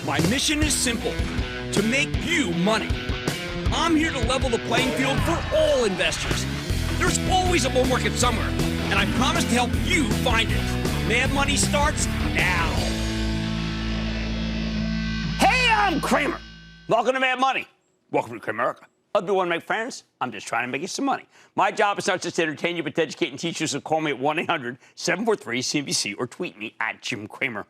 My mission is simple, to make you money. I'm here to level the playing field for all investors. There's always a bull market somewhere, and I promise to help you find it. Mad Money starts now. Hey, I'm Cramer. Welcome to Mad Money. Welcome to Cramerica. I'll be one to make friends. I'm just trying to make you some money. My job is not just to entertain you, but to educate and teach you, so call me at 1-800-743-CNBC or tweet me at Jim Cramer.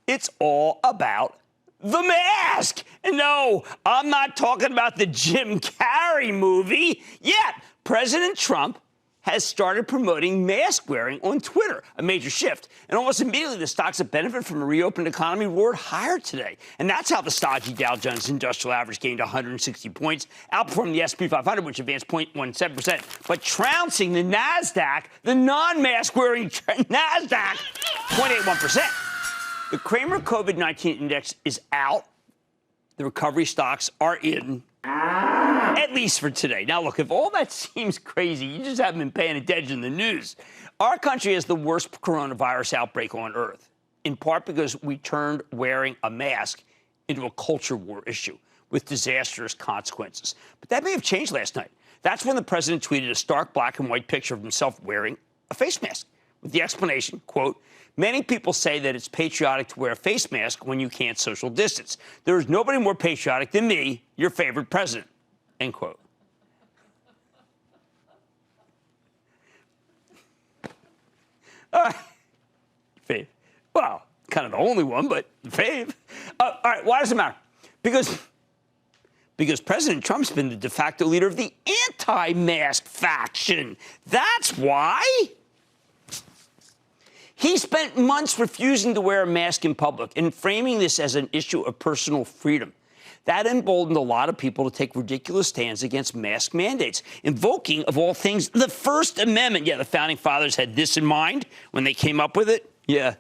It's all about the mask. And no, I'm not talking about the Jim Carrey movie yet. President Trump has started promoting mask wearing on Twitter, a major shift. And almost immediately, the stocks that benefit from a reopened economy roared higher today. And that's how the stodgy Dow Jones Industrial Average gained 160 points, outperforming the S&P 500, which advanced 0.17%, but trouncing the NASDAQ, the non-mask wearing NASDAQ, 0.81%. The Cramer COVID-19 index is out. The recovery stocks are in, at least for today. Now, look, if all that seems crazy, you just haven't been paying attention to the news. Our country has the worst coronavirus outbreak on Earth, in part because we turned wearing a mask into a culture war issue with disastrous consequences. But that may have changed last night. That's when the president tweeted a stark black and white picture of himself wearing a face mask with the explanation, quote, "Many people say that it's patriotic to wear a face mask when you can't social distance. There is nobody more patriotic than me, your favorite president," end quote. All right. Fave. Well, kind of the only one, but fave. All right, why does it matter? Because President Trump's been the de facto leader of the anti-mask faction. That's why. He spent months refusing to wear a mask in public and framing this as an issue of personal freedom. That emboldened a lot of people to take ridiculous stands against mask mandates, invoking, of all things, the First Amendment. Yeah, the Founding Fathers had this in mind when they came up with it. Yeah.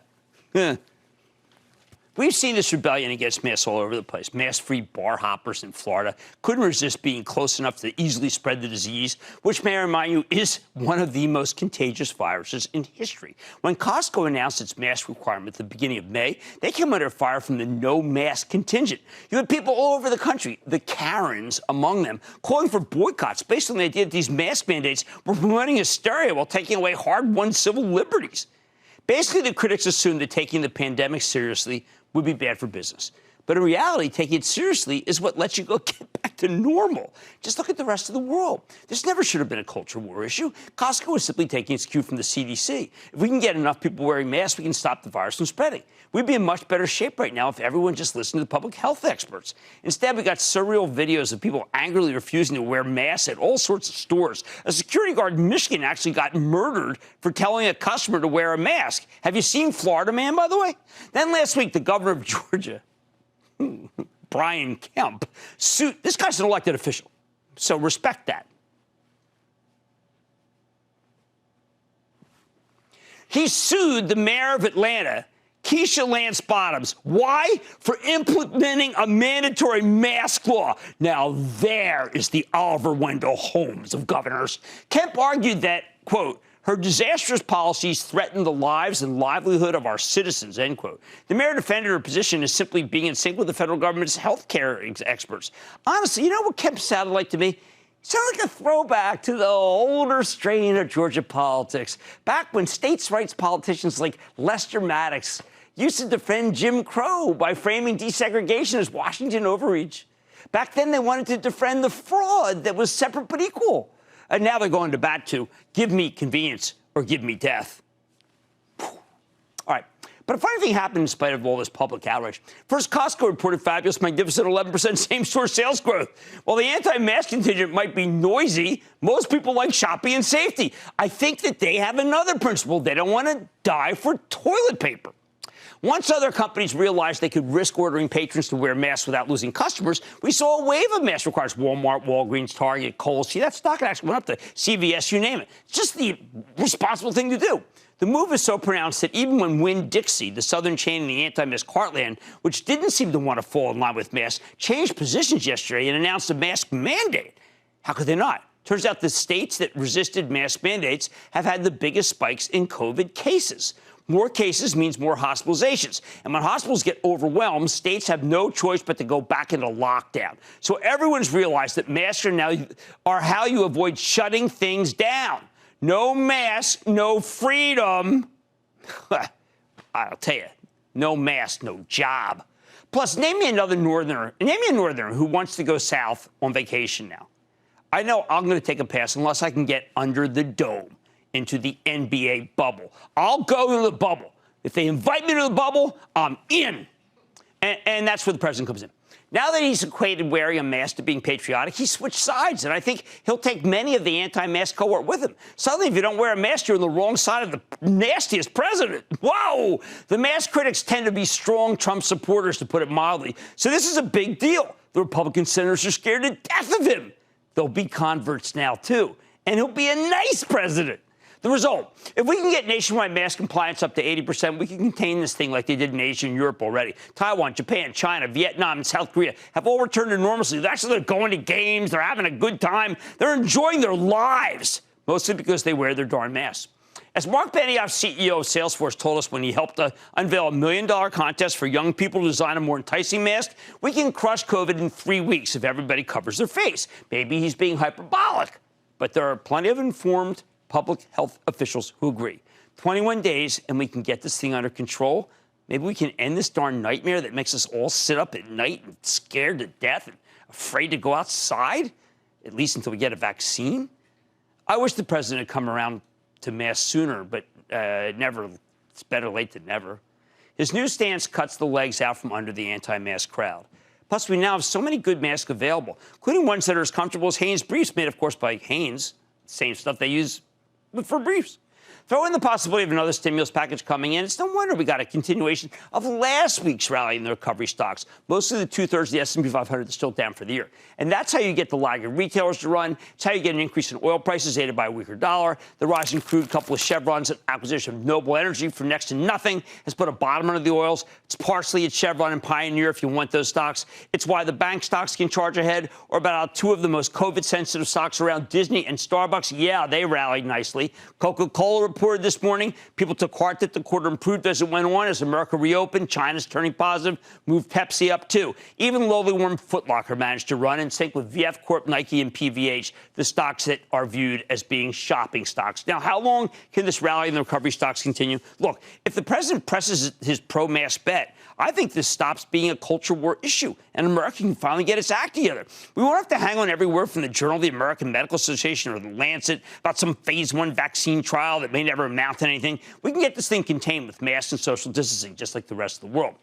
We've seen this rebellion against masks all over the place. Mask-free bar hoppers in Florida couldn't resist being close enough to easily spread the disease, which, may I remind you, is one of the most contagious viruses in history. When Costco announced its mask requirement at the beginning of May, they came under fire from the no-mask contingent. You had people all over the country, the Karens among them, calling for boycotts based on the idea that these mask mandates were promoting hysteria while taking away hard-won civil liberties. Basically, the critics assumed that taking the pandemic seriously would be bad for business. But in reality, taking it seriously is what lets you get back to normal. Just look at the rest of the world. This never should have been a culture war issue. Costco is simply taking its cue from the CDC. If we can get enough people wearing masks, we can stop the virus from spreading. We'd be in much better shape right now if everyone just listened to the public health experts. Instead, we got surreal videos of people angrily refusing to wear masks at all sorts of stores. A security guard in Michigan actually got murdered for telling a customer to wear a mask. Have you seen Florida Man, by the way? Then last week, the governor of Georgia, Brian Kemp, sued. This guy's an elected official, so respect that. He sued the mayor of Atlanta, Keisha Lance Bottoms. Why? For implementing a mandatory mask law. Now, there is the Oliver Wendell Holmes of governors. Kemp argued that, quote, her disastrous policies threaten the lives and livelihood of our citizens, end quote. The mayor defended her position as simply being in sync with the federal government's health care experts. Honestly, you know what Kemp sounded like to me? It sounded like a throwback to the older strain of Georgia politics, back when states' rights politicians like Lester Maddox used to defend Jim Crow by framing desegregation as Washington overreach. Back then, they wanted to defend the fraud that was separate but equal. And now they're going to bat to give me convenience or give me death. All right. But a funny thing happened in spite of all this public outrage. First, Costco reported fabulous, magnificent 11% same-store sales growth. While the anti-mask contingent might be noisy, most people like shopping and safety. I think that they have another principle. They don't want to die for toilet paper. Once other companies realized they could risk ordering patrons to wear masks without losing customers, we saw a wave of mask requirements. Walmart, Walgreens, Target, Kohl's. See, that stock actually went up to CVS, you name it. It's just the responsible thing to do. The move is so pronounced that even when Winn-Dixie, the southern chain in the anti-mask heartland, which didn't seem to want to fall in line with masks, changed positions yesterday and announced a mask mandate. How could they not? Turns out the states that resisted mask mandates have had the biggest spikes in COVID cases. More cases means more hospitalizations. And when hospitals get overwhelmed, states have no choice but to go back into lockdown. So everyone's realized that masks are how you avoid shutting things down. No mask, no freedom. I'll tell you, no mask, no job. Plus, name me a northerner who wants to go south on vacation now. I know I'm going to take a pass unless I can get under the dome into the NBA bubble. I'll go to the bubble. If they invite me to the bubble, I'm in. And that's where the president comes in. Now that he's equated wearing a mask to being patriotic, he switched sides, and I think he'll take many of the anti-mask cohort with him. Suddenly, if you don't wear a mask, you're on the wrong side of the nastiest president. Whoa! The mask critics tend to be strong Trump supporters, to put it mildly. So this is a big deal. The Republican senators are scared to death of him. There'll be converts now, too. And he'll be a nice president. The result, if we can get nationwide mask compliance up to 80%, we can contain this thing like they did in Asia and Europe already. Taiwan, Japan, China, Vietnam, and South Korea have all returned to normalcy. They're actually going to games. They're having a good time. They're enjoying their lives, mostly because they wear their darn masks. As Mark Benioff, CEO of Salesforce, told us when he helped unveil a $1 million contest for young people to design a more enticing mask, we can crush COVID in 3 weeks if everybody covers their face. Maybe he's being hyperbolic, but there are plenty of informed public health officials who agree. 21 days, and we can get this thing under control. Maybe we can end this darn nightmare that makes us all sit up at night and scared to death and afraid to go outside, at least until we get a vaccine. I wish the president had come around to masks sooner, but never. It's better late than never. His new stance cuts the legs out from under the anti-mask crowd. Plus, we now have so many good masks available, including ones that are as comfortable as Hanes briefs, made, of course, by Hanes. Same stuff they use for briefs. Throw in the possibility of another stimulus package coming in. It's no wonder we got a continuation of last week's rally in the recovery stocks. Mostly the two-thirds of the S&P 500 is still down for the year. And that's how you get the lagging retailers to run. It's how you get an increase in oil prices aided by a weaker dollar. The rise in crude, coupled with Chevron's acquisition of Noble Energy for next to nothing, has put a bottom under the oils. It's partially at Chevron and Pioneer if you want those stocks. It's why the bank stocks can charge ahead, or about two of the most COVID-sensitive stocks around, Disney and Starbucks. Yeah, they rallied nicely. Coca-Cola reported this morning. People took heart that the quarter improved as it went on. As America reopened, China's turning positive, moved Pepsi up too. Even lowly warm Foot Locker managed to run in sync with VF Corp, Nike, and PVH, the stocks that are viewed as being shopping stocks. Now, how long can this rally in the recovery stocks continue? Look, if the president presses his pro-mask bet, I think this stops being a culture war issue, and America can finally get its act together. We won't have to hang on every word from the Journal of the American Medical Association or the Lancet about some phase 1 vaccine trial that may never amount to anything. We can get this thing contained with masks and social distancing, just like the rest of the world.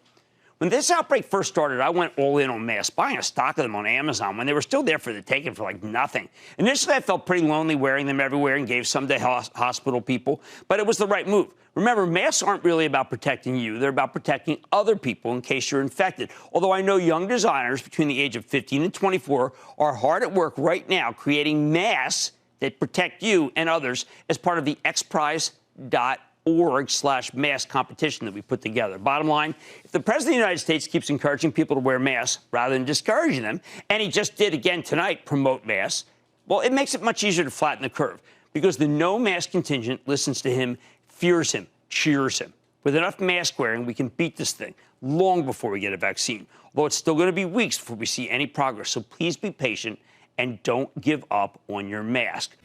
When this outbreak first started, I went all in on masks, buying a stock of them on Amazon when they were still there for the taking for like nothing. Initially, I felt pretty lonely wearing them everywhere and gave some to hospital people, but it was the right move. Remember, masks aren't really about protecting you. They're about protecting other people in case you're infected. Although I know young designers between the age of 15 and 24 are hard at work right now creating masks that protect you and others as part of the xprize.org/mask competition that we put together. Bottom line, if the President of the United States keeps encouraging people to wear masks rather than discouraging them, and he just did again tonight promote masks, well, it makes it much easier to flatten the curve because the no-mask contingent listens to him, fears him, cheers him. With enough mask wearing, we can beat this thing long before we get a vaccine, although it's still going to be weeks before we see any progress. So please be patient and don't give up on your mask.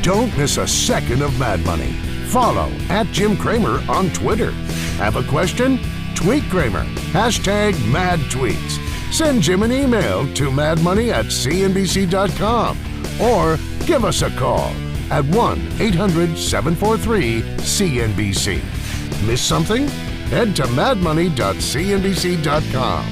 Don't miss a second of Mad Money. Follow @Jim Cramer on Twitter. Have a question? Tweet Cramer. #MadTweets. Send Jim an email to madmoney@cnbc.com or give us a call at 1-800-743-CNBC. Miss something? Head to madmoney.cnbc.com.